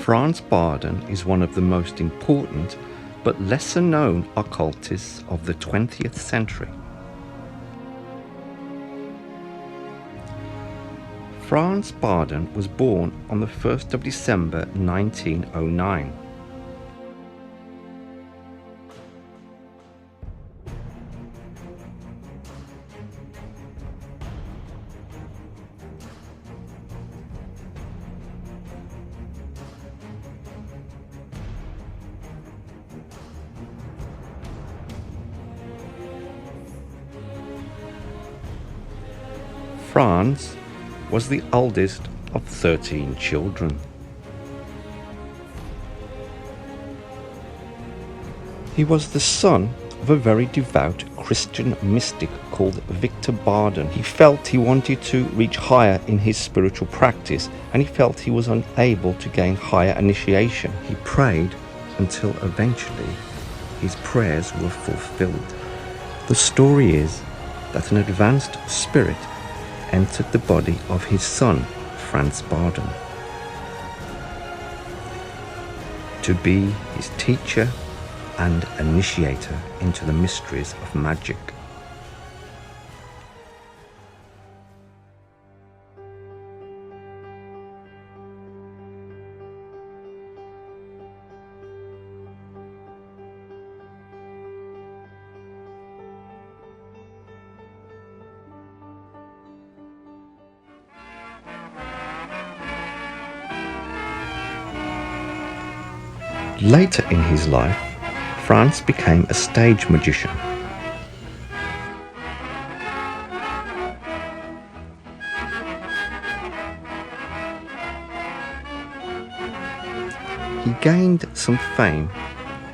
Franz Bardon is one of the most important but lesser known occultists of the 20th century. Franz Bardon was born on the 1st of December 1909. Franz was the oldest of 13 children. He was the son of a very devout Christian mystic called Victor Bardon. He felt he wanted to reach higher in his spiritual practice, and he felt he was unable to gain higher initiation. He prayed until eventually his prayers were fulfilled. The story is that an advanced spirit entered the body of his son, Franz Bardon, to be his teacher and initiator into the mysteries of magic. Later in his life, Franz became a stage magician. He gained some fame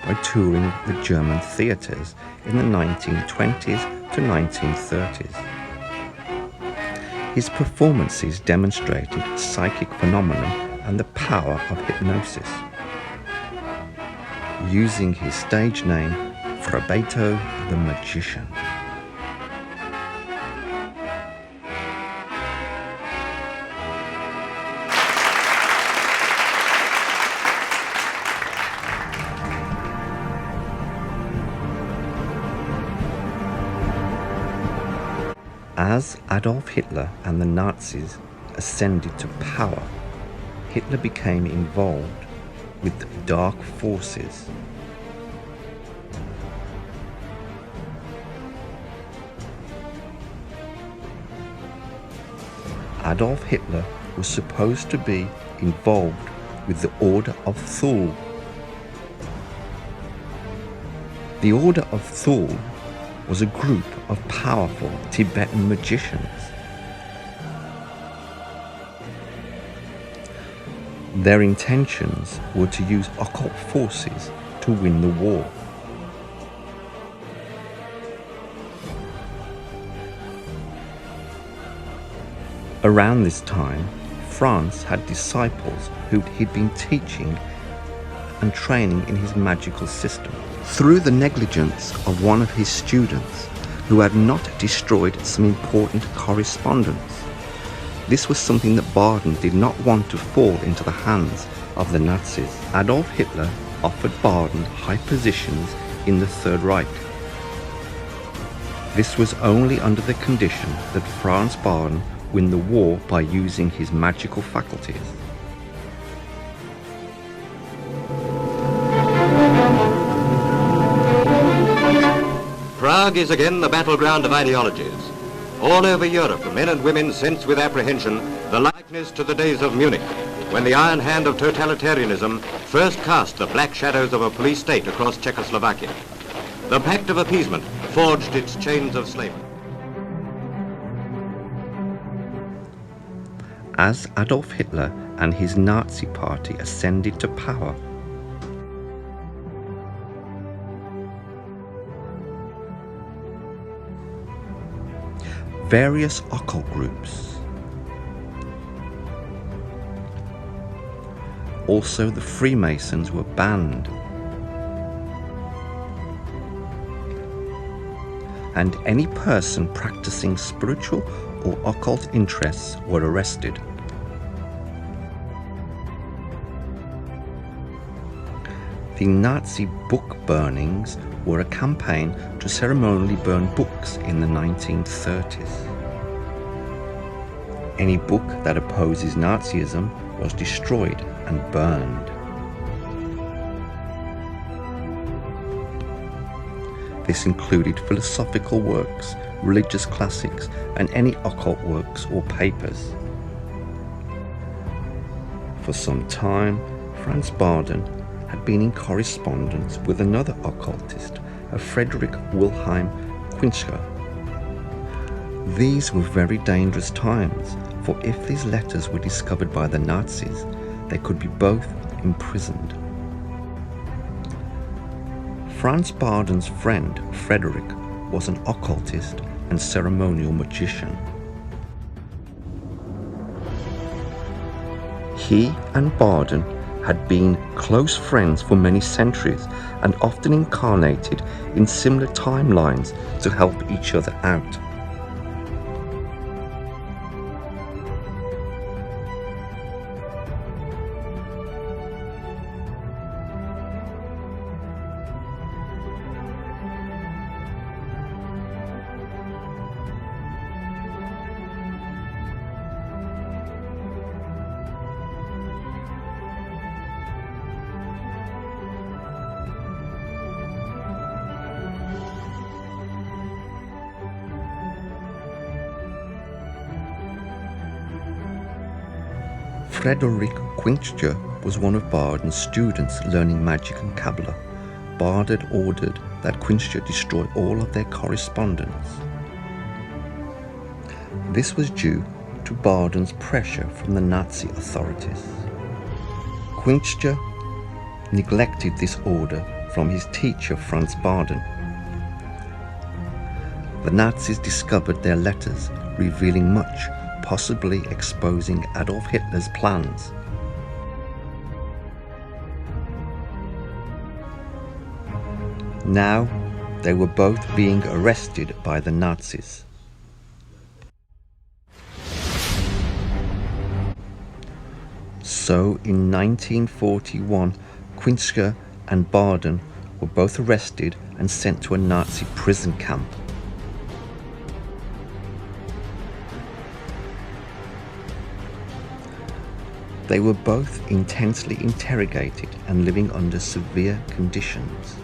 by touring the German theatres in the 1920s to 1930s. His performances demonstrated psychic phenomena and the power of hypnosis. Using his stage name, Frabato the Magician. As Adolf Hitler and the Nazis ascended to power, Hitler became involved with dark forces. Adolf Hitler was supposed to be involved with the Order of Thule. The Order of Thule was a group of powerful Tibetan magicians. Their intentions were to use occult forces to win the war. Around this time, Franz had disciples who he'd been teaching and training in his magical system. Through the negligence of one of his students who had not destroyed some important correspondence, this was something that Bardon did not want to fall into the hands of the Nazis. Adolf Hitler offered Bardon high positions in the Third Reich. This was only under the condition that Franz Bardon win the war by using his magical faculties. Prague is again the battleground of ideologies. All over Europe, men and women sense with apprehension the likeness to the days of Munich, when the iron hand of totalitarianism first cast the black shadows of a police state across Czechoslovakia. The Pact of Appeasement forged its chains of slavery. As Adolf Hitler and his Nazi party ascended to power, various occult groups, also the Freemasons, were banned, and any person practicing spiritual or occult interests were arrested. The Nazi book burnings were a campaign to ceremonially burn books in the 1930s. Any book that opposes Nazism was destroyed and burned. This included philosophical works, religious classics, and any occult works or papers. For some time, Franz Bardon had been in correspondence with another occultist, a Friedrich Wilhelm Quinchler. These were very dangerous times, for if these letters were discovered by the Nazis, they could be both imprisoned. Franz Bardon's friend, Frederick, was an occultist and ceremonial magician. He and Bardon had been close friends for many centuries and often incarnated in similar timelines to help each other out. Friedrich Quinchler was one of Bardon's students learning magic and Kabbalah. Bardon ordered that Quinchler destroy all of their correspondence. This was due to Bardon's pressure from the Nazi authorities. Quinchler neglected this order from his teacher Franz Bardon. The Nazis discovered their letters, revealing much, possibly exposing Adolf Hitler's plans. Now, they were both being arrested by the Nazis. So, in 1941, Quinchler and Bardon were both arrested and sent to a Nazi prison camp. They were both intensely interrogated and living under severe conditions.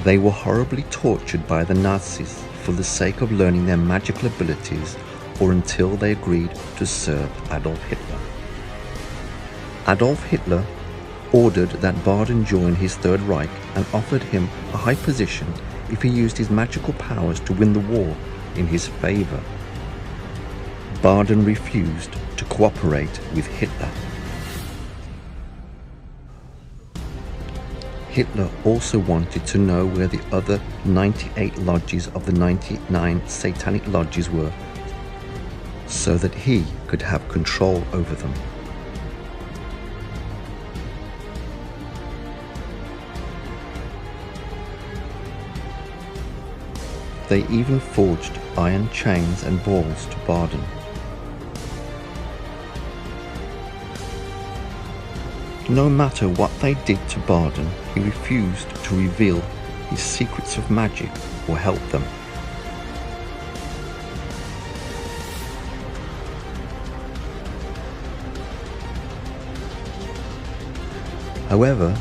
They were horribly tortured by the Nazis for the sake of learning their magical abilities or until they agreed to serve Adolf Hitler. Adolf Hitler ordered that Bardon join his Third Reich and offered him a high position if he used his magical powers to win the war in his favor. Bardon refused to cooperate with Hitler. Hitler also wanted to know where the other 98 lodges of the 99 satanic lodges were, so that he could have control over them. They even forged iron chains and balls to Bardon. No matter what they did to Bardon, he refused to reveal his secrets of magic or help them. However,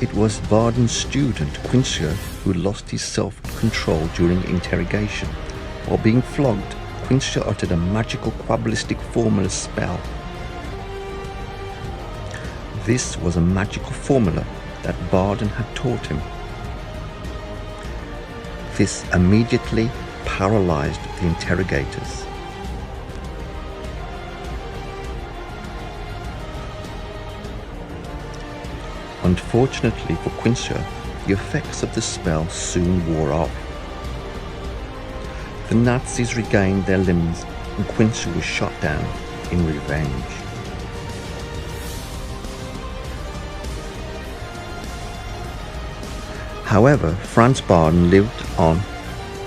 it was Bardon's student, Quinchler, who lost his self-control during interrogation. While being flogged, Quinchler uttered a magical Kabbalistic formula spell. This was a magical formula that Bardon had taught him. This immediately paralyzed the interrogators. Unfortunately for Quinchler, the effects of the spell soon wore off. The Nazis regained their limbs and Quinchler was shot down in revenge. However, Franz Bardon lived on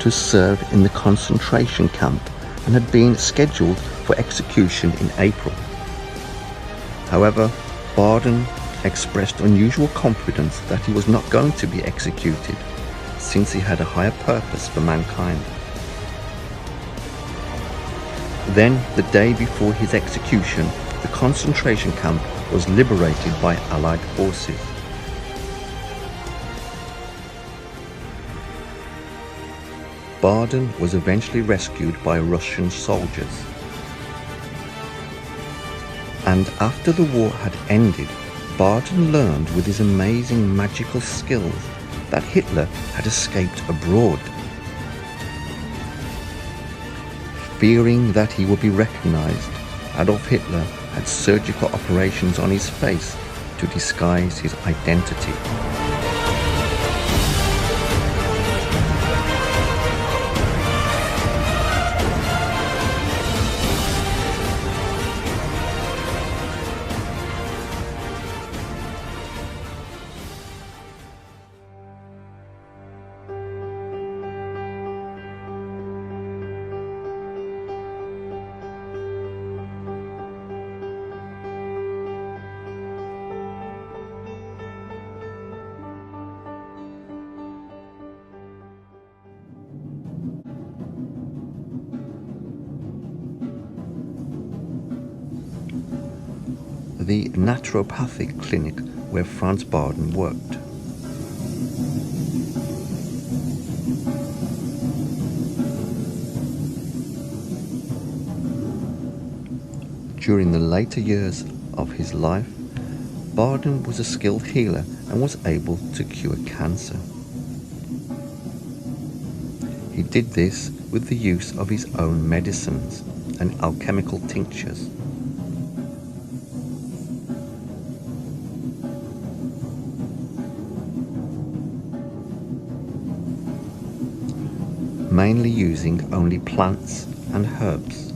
to serve in the concentration camp and had been scheduled for execution in April. However, Bardon expressed unusual confidence that he was not going to be executed, since he had a higher purpose for mankind. Then, the day before his execution, the concentration camp was liberated by Allied forces. Bardon was eventually rescued by Russian soldiers. And after the war had ended, Bardon learned with his amazing magical skills that Hitler had escaped abroad. Fearing that he would be recognized, Adolf Hitler had surgical operations on his face to disguise his identity. The naturopathic clinic where Franz Bardon worked. During the later years of his life, Bardon was a skilled healer and was able to cure cancer. He did this with the use of his own medicines and alchemical tinctures. Mainly using only plants and herbs.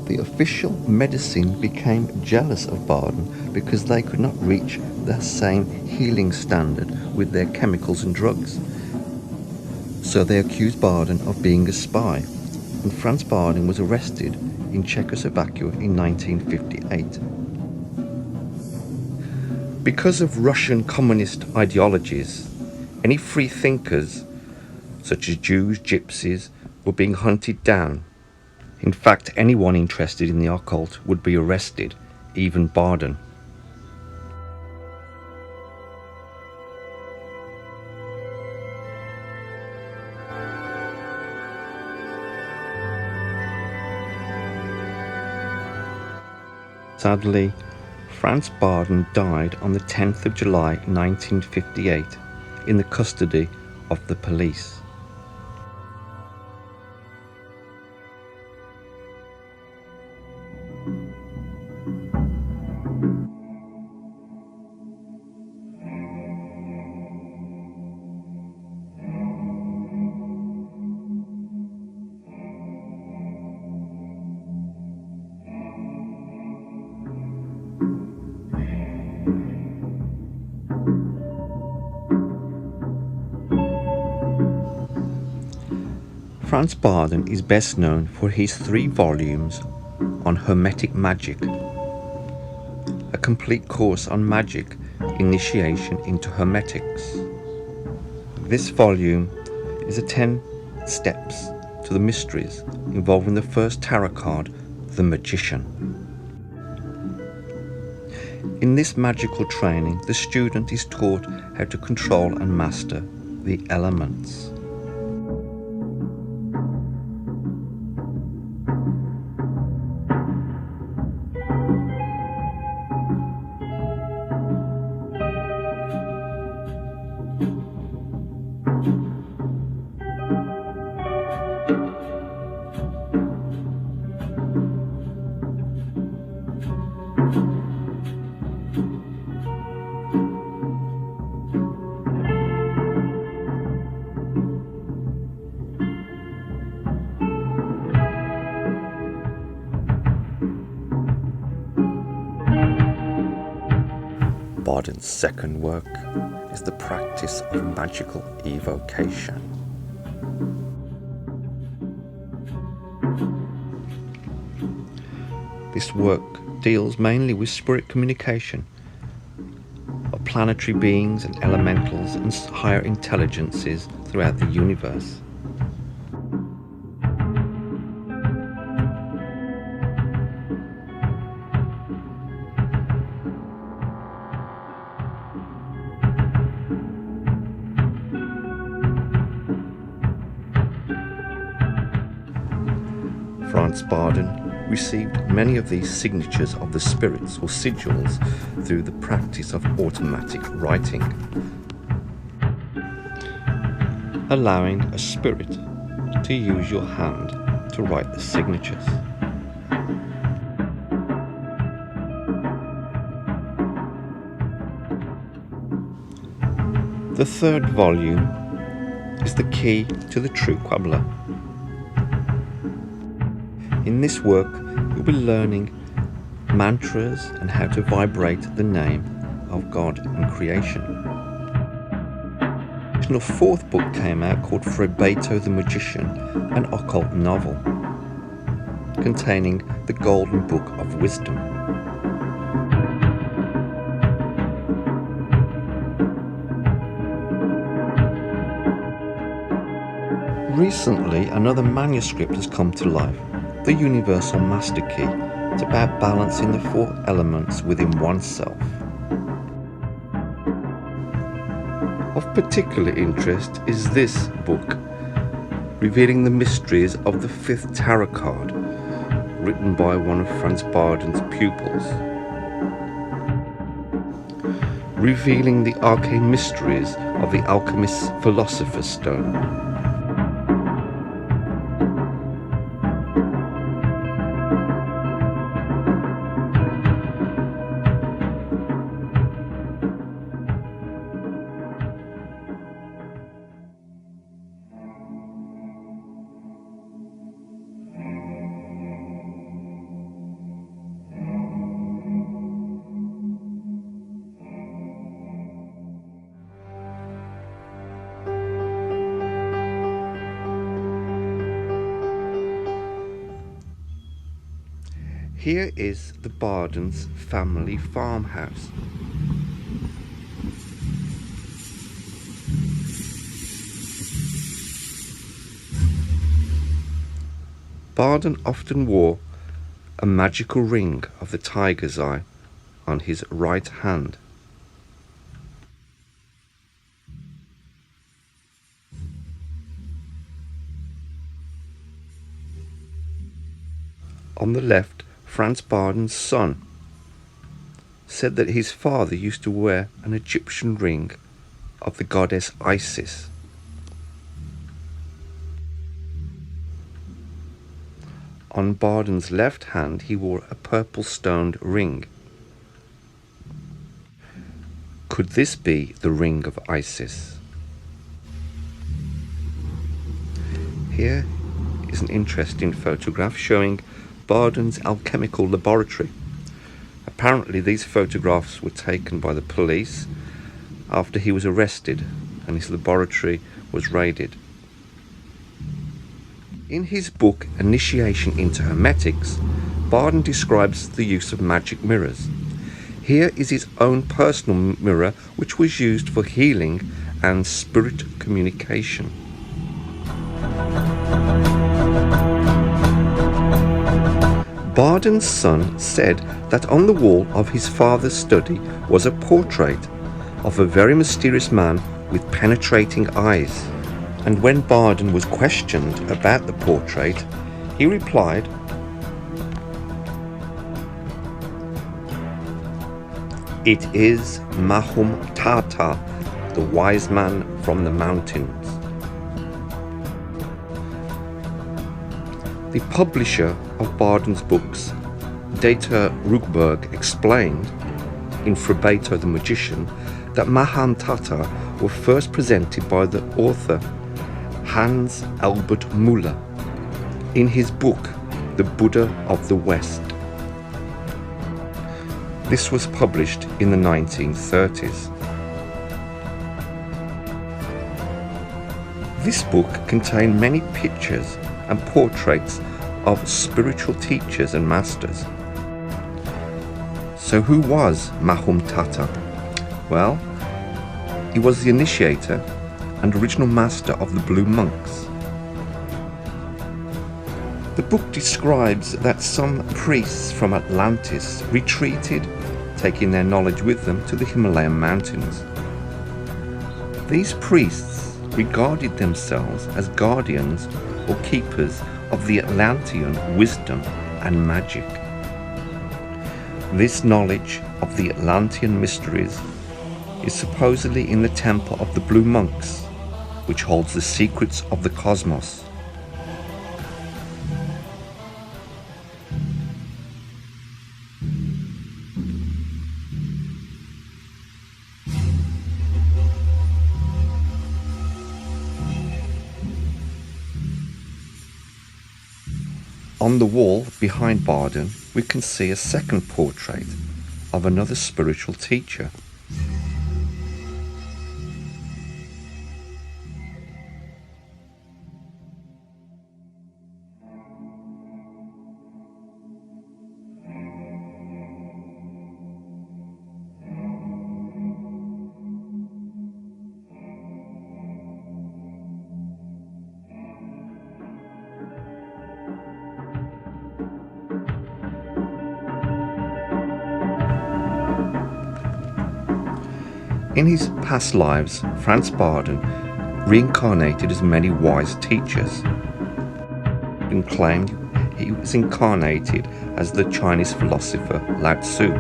The official medicine became jealous of Bardon because they could not reach the same healing standard with their chemicals and drugs. So they accused Bardon of being a spy, and Franz Bardon was arrested in Czechoslovakia in 1958. Because of Russian communist ideologies, any free thinkers, such as Jews, gypsies, were being hunted down. In fact, anyone interested in the occult would be arrested, even Bardon. Sadly, Franz Bardon died on the 10th of July 1958 in the custody of the police. Franz Bardon is best known for his 3 volumes on Hermetic Magic, a complete course on magic initiation into Hermetics. This volume is 10 steps to the mysteries involving the first tarot card, the Magician. In this magical training, the student is taught how to control and master the elements. Bardon's second work is the practice of magical evocation. This work deals mainly with spirit communication of planetary beings and elementals and higher intelligences throughout the universe. Franz Bardon received many of these signatures of the spirits or sigils through the practice of automatic writing, allowing a spirit to use your hand to write the signatures. The third volume is the key to the true Quibbler. In this work, you'll be learning mantras and how to vibrate the name of God and creation. A fourth book came out called Frabato the Magician, an occult novel containing the Golden Book of Wisdom. Recently, another manuscript has come to life, the Universal Master Key. It's about balancing the four elements within oneself. Of particular interest is this book, revealing the mysteries of the fifth tarot card, written by one of Franz Bardon's pupils, revealing the arcane mysteries of the alchemist's philosopher's stone. Here is the Bardon's family farmhouse. Bardon often wore a magical ring of the tiger's eye on his right hand. On the left, Franz Bardon's son said that his father used to wear an Egyptian ring of the goddess Isis. On Bardon's left hand, he wore a purple stoned ring. Could this be the ring of Isis? Here is an interesting photograph showing Bardon's alchemical laboratory. Apparently these photographs were taken by the police after he was arrested and his laboratory was raided. In his book Initiation into Hermetics, Bardon describes the use of magic mirrors. Here is his own personal mirror, which was used for healing and spirit communication. Bardon's son said that on the wall of his father's study was a portrait of a very mysterious man with penetrating eyes. And when Bardon was questioned about the portrait, he replied, "It is Mahum Tata, the wise man from the mountains." The publisher of Bardon's books, Dieter Ruckberg, explained in Frabato the Magician that Maham Tata were first presented by the author Hans Albert Müller in his book The Buddha of the West. This was published in the 1930s. This book contained many pictures and portraits of spiritual teachers and masters. So who was Mahum Tata? Well, he was the initiator and original master of the Blue Monks. The book describes that some priests from Atlantis retreated, taking their knowledge with them to the Himalayan mountains. These priests regarded themselves as guardians or keepers of the Atlantean wisdom and magic. This knowledge of the Atlantean mysteries is supposedly in the temple of the Blue Monks, which holds the secrets of the cosmos. On the wall behind Bardon, we can see a second portrait of another spiritual teacher. In his past lives, Franz Bardon reincarnated as many wise teachers and claimed he was incarnated as the Chinese philosopher Lao Tzu.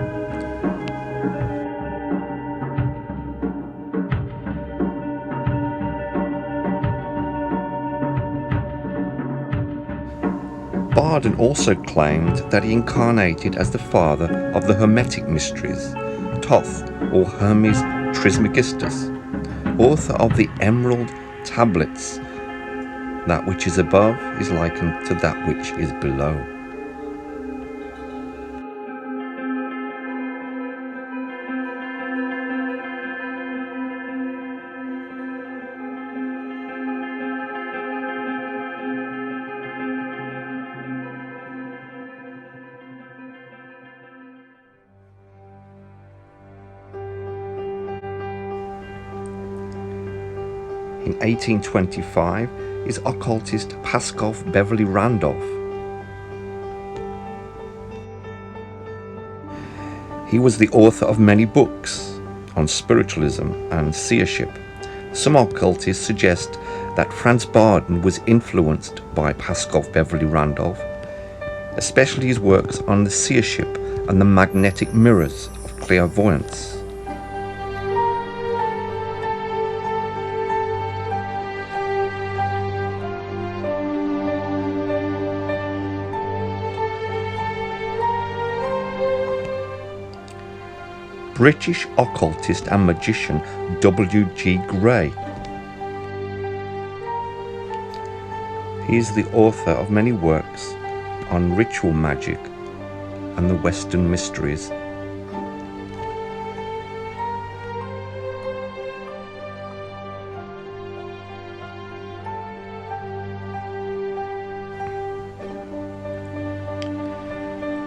Bardon also claimed that he incarnated as the father of the Hermetic mysteries, Thoth or Hermes Trismegistus, author of the Emerald Tablets. That which is above is likened to that which is below. In 1825 is occultist Pascal Beverly Randolph. He was the author of many books on spiritualism and seership. Some occultists suggest that Franz Bardon was influenced by Pascal Beverly Randolph, especially his works on the seership and the magnetic mirrors of clairvoyance. British occultist and magician W.G. Gray. He is the author of many works on ritual magic and the Western mysteries.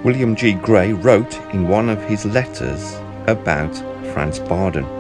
William G. Gray wrote in one of his letters about Franz Bardon.